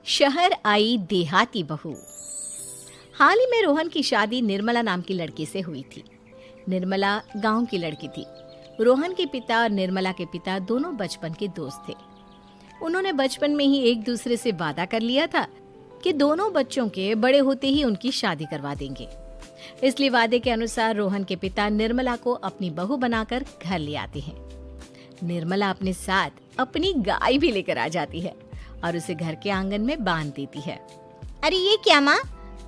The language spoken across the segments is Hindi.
शहर आई देहाती बहू। हाल ही में रोहन की शादी निर्मला नाम की लड़की से हुई थी। निर्मला गांव की लड़की थी। रोहन के पिता और निर्मला के पिता दोनों बचपन के दोस्त थे। उन्होंने बचपन में ही एक दूसरे से वादा कर लिया था कि दोनों बच्चों के बड़े होते ही उनकी शादी करवा देंगे। इसलिए वादे के अनुसार रोहन के पिता निर्मला को अपनी बहू बनाकर घर ले आते हैं। निर्मला अपने साथ अपनी गाय भी लेकर आ जाती है और उसे घर के आंगन में बांध देती है। अरे ये क्या माँ,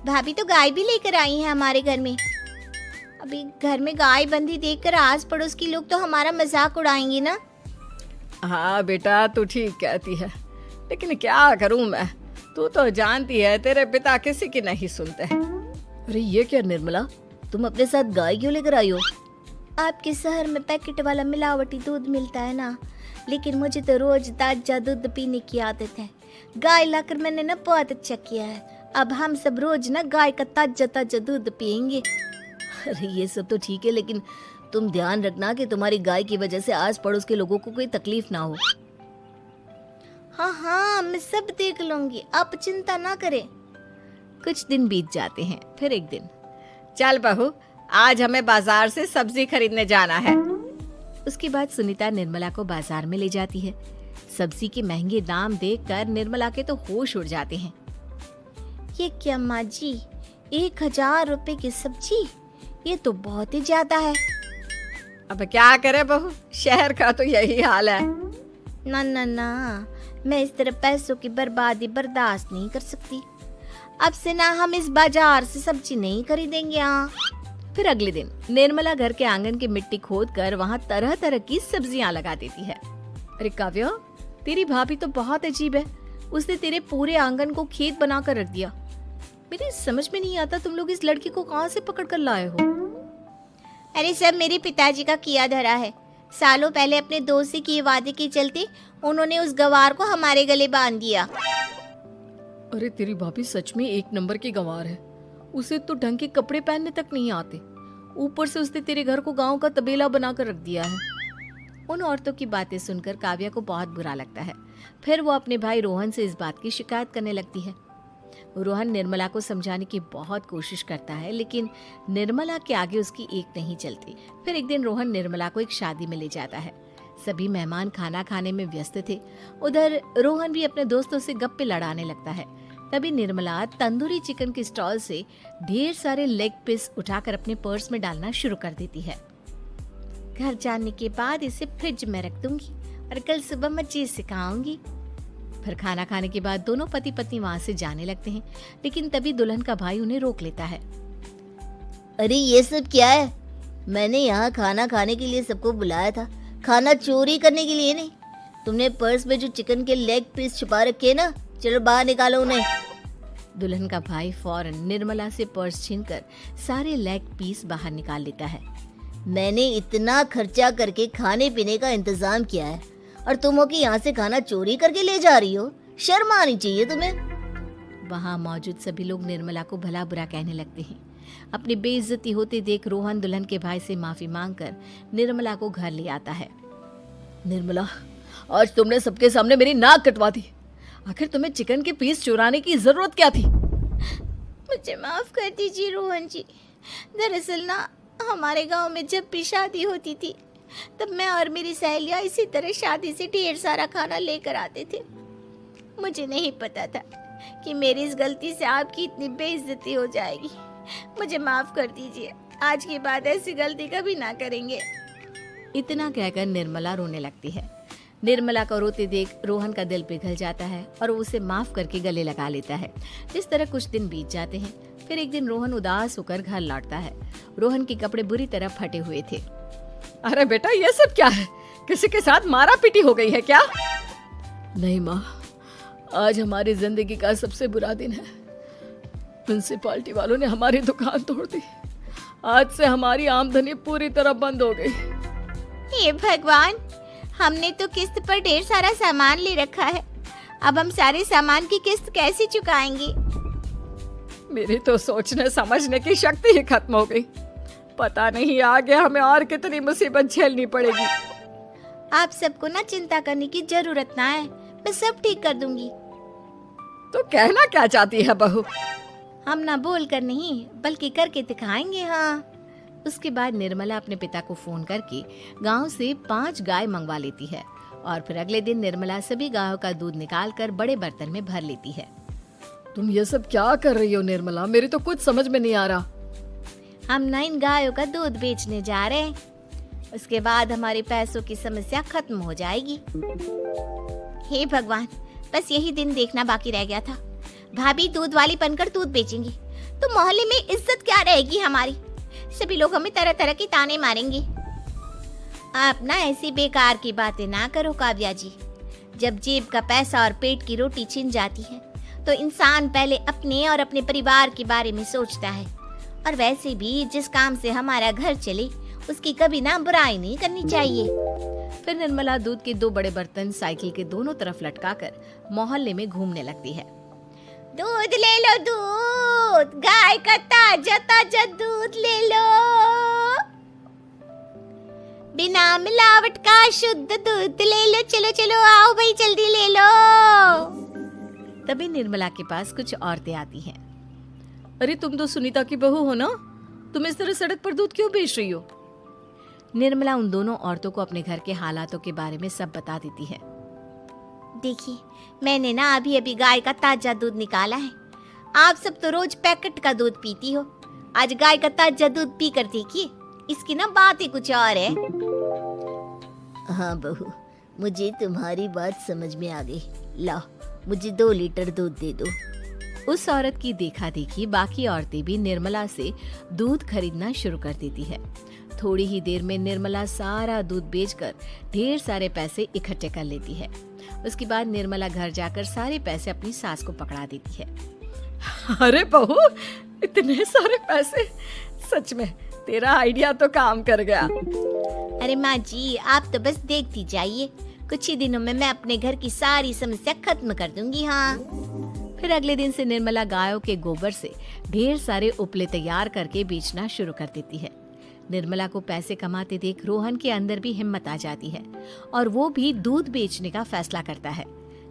भाभी तो गाय भी लेकर आई है हमारे घर में। अभी घर में गाय बंधी देखकर आस पड़ोस के लोग तो हमारा मजाक उड़ाएंगे ना। हाँ बेटा, तू ठीक कहती है, लेकिन क्या करूं मैं, तू तो जानती है तेरे पिता किसी की नहीं सुनते। अरे ये क्या निर्मला, तुम अपने साथ गाय क्यों लेकर आई हो? आपके शहर में पैकेट वाला मिलावटी दूध मिलता है ना, लेकिन मुझे तो रोज ताजा दूध पीने की आदत है। गाय लाकर मैंने ना बहुत अच्छा किया है। अब हम सब रोज ना गाय का ताजा ताजा दूध पियेंगे। अरे ये सब तो ठीक है, लेकिन तुम ध्यान रखना कि तुम्हारी गाय की वजह से आस पड़ोस के लोगों को कोई तकलीफ ना हो। हाँ हाँ, मैं सब देख लूंगी, आप चिंता ना करें। कुछ दिन बीत जाते हैं। फिर एक दिन, चल बहू, आज हमें बाजार से सब्जी खरीदने जाना है। उसके बाद सुनीता निर्मला को बाजार में ले जाती है। सब्जी के महंगे दाम देखकर निर्मला के तो होश उड़ जाते हैं। ये क्या माँ जी, 1000 रुपए की सब्जी, ये तो बहुत ही ज्यादा है। अब क्या करे बहू, शहर का तो यही हाल है। ना ना ना, मैं इस तरह पैसों की बर्बादी बर्दाश्त नहीं कर सकती। अब से ना हम इस बाजार से सब्जी नहीं खरीदेंगे। फिर अगले दिन निर्मला घर के आंगन की मिट्टी खोदकर वहाँ तरह तरह की सब्जियां लगा देती है। अरे काव्या, तेरी भाभी तो बहुत अजीब है। उसने तेरे पूरे आंगन को खेत बनाकर रख दिया। मेरी समझ में नहीं आता, तुम लोग इस लड़की को कहाँ से पकड़ कर लाए हो? अरे सब मेरे पिताजी का किया धरा है। सालों पहले अपने दोस्त से किए वादे के चलते उन्होंने उस गवार को हमारे गले बांध दिया। अरे तेरी भाभी सच में एक नंबर की गंवार है। उसे तो ढंग के कपड़े पहनने तक नहीं आते, ऊपर से उसने तेरे घर को गांव का तबेला बनाकर रख दिया है। उन औरतों की बातें सुनकर काव्या को बहुत बुरा लगता है। फिर वो अपने भाई रोहन से इस बात की शिकायत करने लगती है। रोहन निर्मला को समझाने की बहुत कोशिश करता है, लेकिन निर्मला के आगे उसकी एक नहीं चलती। फिर एक दिन रोहन निर्मला को एक शादी में ले जाता है। सभी मेहमान खाना खाने में व्यस्त थे। उधर रोहन भी अपने दोस्तों से गप्पे लड़ाने लगता है। तभी निर्मला तंदूरी चिकन के स्टॉल से ढेर सारे लेग पीस उठाकर अपने पर्स में डालना शुरू कर देती है। घर जाने के बाद इसे फ्रिज में रख दूंगी और कल सुबह मजे से खाऊंगी। फिर खाना खाने के बाद दोनों पति पत्नी वहाँ से जाने लगते हैं, लेकिन तभी दुल्हन का भाई उन्हें रोक लेता है। अरे ये सब क्या है? मैंने यहाँ खाना खाने के लिए सबको बुलाया था, खाना चोरी करने के लिए नहीं। तुमने पर्स में जो चिकन के लेग पीस छुपा रखे ना, चलो बाहर निकालो उन्हें। दुल्हन का भाई फौरन निर्मला से पर्स छीनकर सारे लेग पीस बाहर निकाल लेता है। मैंने इतना खर्चा करके खाने पीने का इंतजाम किया है और तुम हो कि यहाँ से खाना चोरी करके ले जा रही हो? शर्म आनी चाहिए तुम्हें। वहाँ मौजूद सभी लोग निर्मला को भला बुरा कहने लगते हैं। अपनी बेइज्जती होते देख रोहन दुल्हन के भाई से माफी मांगकर निर्मला को घर ले आता है। निर्मला, आज तुमने सबके सामने मेरी नाक कटवा दी। आखिर तुम्हें चिकन के पीस चुराने की जरूरत क्या थी? मुझे माफ कर दीजिए रोहन जी। दरअसल ना, हमारे गांव में जब भी शादी होती थी तब मैं और मेरी सहेलियां इसी तरह शादी से ढेर सारा खाना लेकर आते थे। मुझे नहीं पता था कि मेरी इस गलती से आपकी इतनी बेइज्जती हो जाएगी। मुझे माफ कर दीजिए, आज के बाद ऐसी गलती कभी ना करेंगे। इतना कहकर निर्मला रोने लगती है। निर्मला को रोते देख रोहन का दिल पिघल जाता है और वो उसे माफ करके गले लगा लेता है। इस तरह कुछ दिन बीत जाते हैं। फिर एक दिन रोहन उदास होकर घर लौटता है। रोहन के कपड़े बुरी तरह फटे हुए थे। अरे बेटा, ये सब क्या है? किसी के साथ मारा पीटी हो गई है क्या? नहीं माँ, आज हमारी जिंदगी का सबसे बुरा दिन है। म्युनिसिपालिटी वालों ने हमारी दुकान तोड़ दी। आज से हमारी आमदनी पूरी तरह बंद हो गई। हे भगवान, हमने तो किस्त पर ढेर सारा सामान ले रखा है। अब हम सारे सामान की किस्त कैसे चुकाएंगे? मेरी तो सोचने समझने की शक्ति ही खत्म हो गई। पता नहीं आगे हमें और कितनी मुसीबत झेलनी पड़ेगी। आप सबको ना चिंता करने की जरूरत ना है, मैं सब ठीक कर दूंगी। तो कहना क्या चाहती है बहू? हम ना बोल कर नहीं बल्कि करके दिखाएंगे। हाँ। उसके बाद निर्मला अपने पिता को फोन करके गांव से 5 गाय मंगवा लेती है और फिर अगले दिन निर्मला सभी गायों का दूध निकाल कर बड़े बर्तन में भर लेती है। तुम ये सब क्या कर रही हो निर्मला? मेरी तो कुछ समझ में नहीं आ रहा। हम ना इन गायों का दूध बेचने जा रहे हैं। उसके बाद हमारे पैसों की समस्या खत्म हो जाएगी। हे भगवान, बस यही दिन देखना बाकी रह गया था। भाभी दूध वाली बनकर दूध बेचेंगी तो मोहल्ले में इज्जत क्या रहेगी हमारी। सभी लोग हमें तरह तरह की ताने मारेंगे। आप ना ऐसी बेकार की बातें ना करो काव्या जी। जब जेब का पैसा और पेट की रोटी छिन जाती है तो इंसान पहले अपने और अपने परिवार के बारे में सोचता है। और वैसे भी जिस काम से हमारा घर चले उसकी कभी ना बुराई नहीं करनी चाहिए। फिर निर्मला दूध के 2 बड़े बर्तन साइकिल के दोनों तरफ लटकाकर मोहल्ले में घूमने लगती है। दूध ले लो, दूध, गाय का ताजा ताजा दूध ले लो, बिना मिलावट का शुद्ध दूध ले लो। चलो चलो आओ भाई, जल्दी ले लो। तभी निर्मला के पास कुछ औरतें आती हैं। अरे तुम तो सुनीता की बहू हो ना, तुम इस तरह सड़क पर दूध क्यों बेच रही हो? निर्मला उन दोनों औरतों को अपने घर के हालातों के बारे में सब बता देती है। देखिए, मैंने ना अभी अभी गाय का ताजा दूध निकाला है। आप सब तो रोज पैकेट का दूध पीती हो, आज गाय का ताजा दूध पी कर देखिए, इसकी ना बात ही कुछ और है। हाँ बहू, मुझे तुम्हारी बात समझ में आ गई। ला, मुझे 2 लीटर दूध दे दो। उस औरत की देखा देखी बाकी औरतें भी निर्मला से दूध खरीदना शुरू कर देती है। थोड़ी ही देर में निर्मला सारा दूध बेचकर ढेर सारे पैसे इकट्ठे कर लेती है। उसके बाद निर्मला घर जाकर सारे पैसे अपनी सास को पकड़ा देती है। अरे बहू, इतने सारे पैसे! सच में तेरा आइडिया तो काम कर गया। अरे माँ जी, आप तो बस देखती जाइए, कुछ ही दिनों में मैं अपने घर की सारी समस्या खत्म कर दूंगी। हाँ। फिर अगले दिन से निर्मला गायों के गोबर से ढेर सारे उपले तैयार करके बेचना शुरू कर देती है। निर्मला को पैसे कमाते देख रोहन के अंदर भी हिम्मत आ जाती है और वो भी दूध बेचने का फैसला करता है।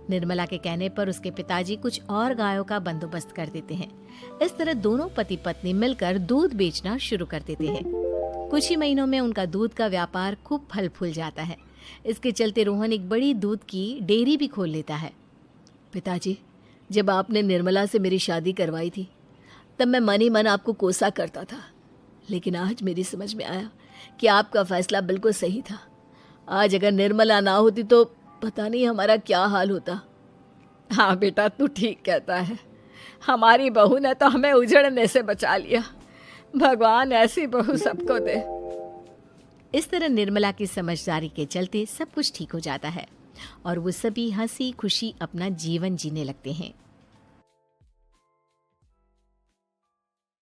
निर्मला के कहने पर उसके पिताजी कुछ और गायों का बंदोबस्त कर देते हैं। इस तरह दोनों पति पत्नी मिलकर दूध बेचना शुरू कर देते हैं। कुछ ही महीनों में उनका दूध का व्यापार खूब फल फूल जाता है। इसके चलते रोहन एक बड़ी दूध की डेयरी भी खोल लेता है। पिताजी, जब आपने निर्मला से मेरी शादी करवाई थी तब मैं मन ही मन आपको कोसा करता था, लेकिन आज मेरी समझ में आया कि आपका फैसला बिल्कुल सही था। आज अगर निर्मला ना होती तो पता नहीं हमारा क्या हाल होता। हाँ बेटा, तू ठीक कहता है। हमारी बहू ने तो हमें उजड़ने से बचा लिया। भगवान ऐसी बहू सबको दे। इस तरह निर्मला की समझदारी के चलते सब कुछ ठीक हो जाता है और वो सभी हंसी खुशी अपना जीवन जीने लगते हैं।